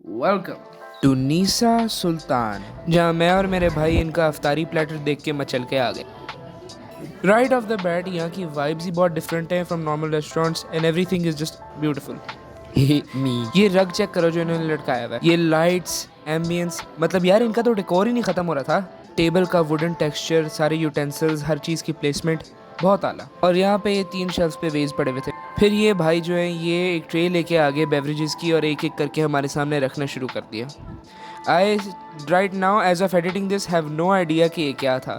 Welcome to NISA सुल्तान, जहाँ मैं और मेरे भाई इनका अफ्तारी प्लेटर देख के मचल के आ गए। राइट ऑफ द बैट यहाँ की वाइब्स ही बहुत डिफरेंट हैं from normal restaurants and everything is just beautiful. ये रग चेक करो जो इन्होंने लटकाया हुआ है, ये लाइट्स, एम्बियंस, मतलब यार इनका तो डेकोर ही नहीं खत्म हो रहा था। टेबल का वुडन टेक्सचर, सारे यूटेंसिल्स, हर चीज़ की प्लेसमेंट बहुत आला। और यहाँ पे ये 3 शेल्फ्स पे वेज पड़े हुए थे। फिर ये भाई जो है ये एक ट्रे लेके आगे बेवरेजेस की और एक एक करके हमारे सामने रखना शुरू कर दिया। I right now as of editing this have no idea कि ये क्या था,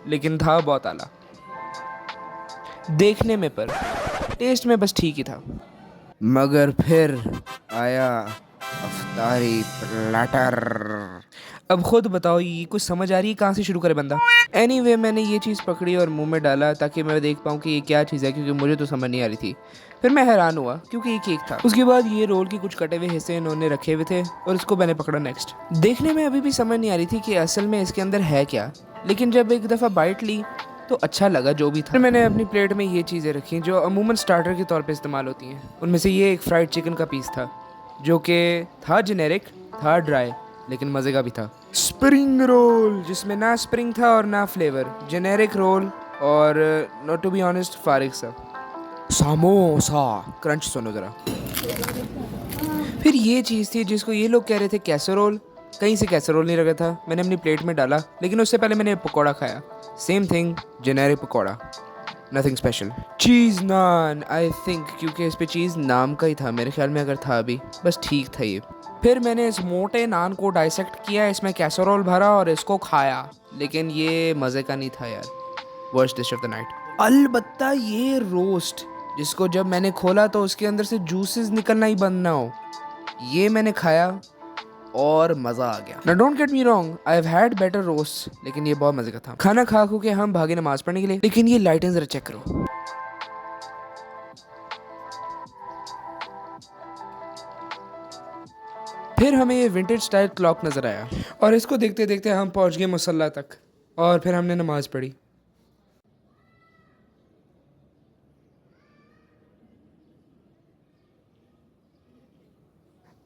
लेकिन था बहुत आला देखने में, पर टेस्ट में बस ठीक ही था। मगर फिर आया अफ्तारी प्लेटर। अब खुद बताओ ये कुछ समझ आ रही है कहाँ से शुरू करे बंदा। एनीवे मैंने ये चीज़ पकड़ी और मुंह में डाला ताकि मैं देख पाऊँ कि ये क्या चीज़ है, क्योंकि मुझे तो समझ नहीं आ रही थी। फिर मैं हैरान हुआ क्योंकि ये केक था। उसके बाद ये रोल के कुछ कटे हुए हिस्से इन्होंने रखे हुए थे और इसको मैंने पकड़ा नेक्स्ट। देखने में अभी भी समझ नहीं आ रही थी कि असल में इसके अंदर है क्या, लेकिन जब एक दफ़ा बाइट ली तो अच्छा लगा जो भी था। फिर मैंने अपनी प्लेट में ये चीज़ें रखी जो अमूमन स्टार्टर के तौर पे इस्तेमाल होती हैं। उनमें से ये एक फ्राइड चिकन का पीस था जो कि था जेनेरिक, था ड्राई, लेकिन मज़े का भी था। स्प्रिंग रोल जिसमें ना स्प्रिंग था और ना फ्लेवर, जेनेरिक रोल और नॉट टू बी ऑनेस्ट फारिग सा। समोसा क्रंच सुनो ज़रा। फिर ये चीज़ थी जिसको ये लोग कह रहे थे कैसरोल, कहीं से कैसरोल नहीं लगा था। मैंने अपनी प्लेट में डाला, लेकिन उससे पहले मैंने पकौड़ा खाया। Same thing, generic pakora, nothing special. Cheese naan I think, क्योंकि इस पे चीज़ नाम का ही था मेरे ख्याल में, अगर था भी बस ठीक था ये। फिर मैंने इस मोटे नान को डाइसेक्ट किया, इसमें कैसरोल भरा और इसको खाया, लेकिन ये मज़े का नहीं था यार। Worst dish of the night. अलबत्ता ये रोस्ट, जिसको जब मैंने खोला तो उसके अंदर से जूसेस निकलना ही बंद ना हो, ये मैंने खाया और मज़ा आ गया। Now don't get me wrong, I have had better roasts, लेकिन ये बहुत मज़े का था। खाना खा के हम भागे नमाज पढ़ने के लिए, लेकिन ये लाइटें ज़रा चेक करो। फिर हमें ये विंटेज स्टाइल क्लॉक नज़र आया और इसको देखते देखते हम पहुंच गए मुसल्ला तक और फिर हमने नमाज पढ़ी।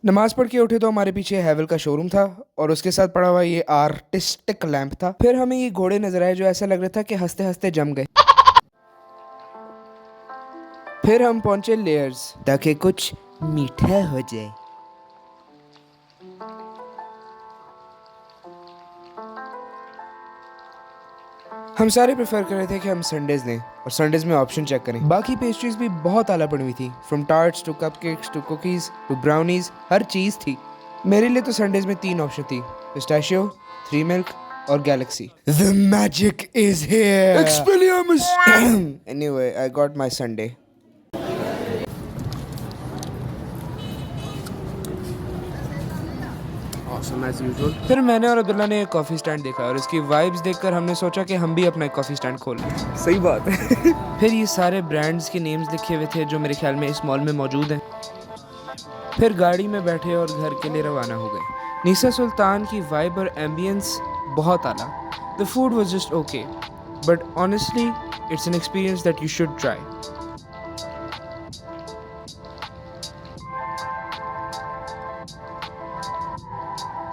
नमाज पढ़ के उठे तो हमारे पीछे हैवल का शोरूम था और उसके साथ पड़ा हुआ ये आर्टिस्टिक लैंप था। फिर हमें ये घोड़े नजर आए जो ऐसा लग रहा था कि हंसते हंसते जम गए। फिर हम पहुंचे लेयर्स ताकि कुछ मीठा हो जाए। हम सारे प्रेफर कर रहे थे कि हम संडेज लें और संडेज में ऑप्शन चेक करें। बाकी पेस्ट्रीज भी बहुत आला पड़ी हुई थी, from tarts to cupcakes to cookies to brownies, हर चीज़ थी। मेरे लिए तो संडेज में 3 ऑप्शन थी, पिस्ताशियो, 3 मिल्क और Galaxy. The magic is here. Expelliarmus. Anyway, I got my Sunday. Awesome as usual. फिर मैंने और अब्दुल्ला ने एक कॉफ़ी स्टैंड देखा और इसकी वाइब्स देखकर हमने सोचा कि हम भी अपना एक कॉफ़ी स्टैंड खोल लें। सही बात है। फिर ये सारे ब्रांड्स के नेम्स लिखे हुए थे जो मेरे ख्याल में इस मॉल में मौजूद हैं। फिर गाड़ी में बैठे और घर के लिए रवाना हो गए। नीसा सुल्तान की वाइब और एम्बियंस बहुत आला। The food was just okay, but honestly it's an experience that you should try.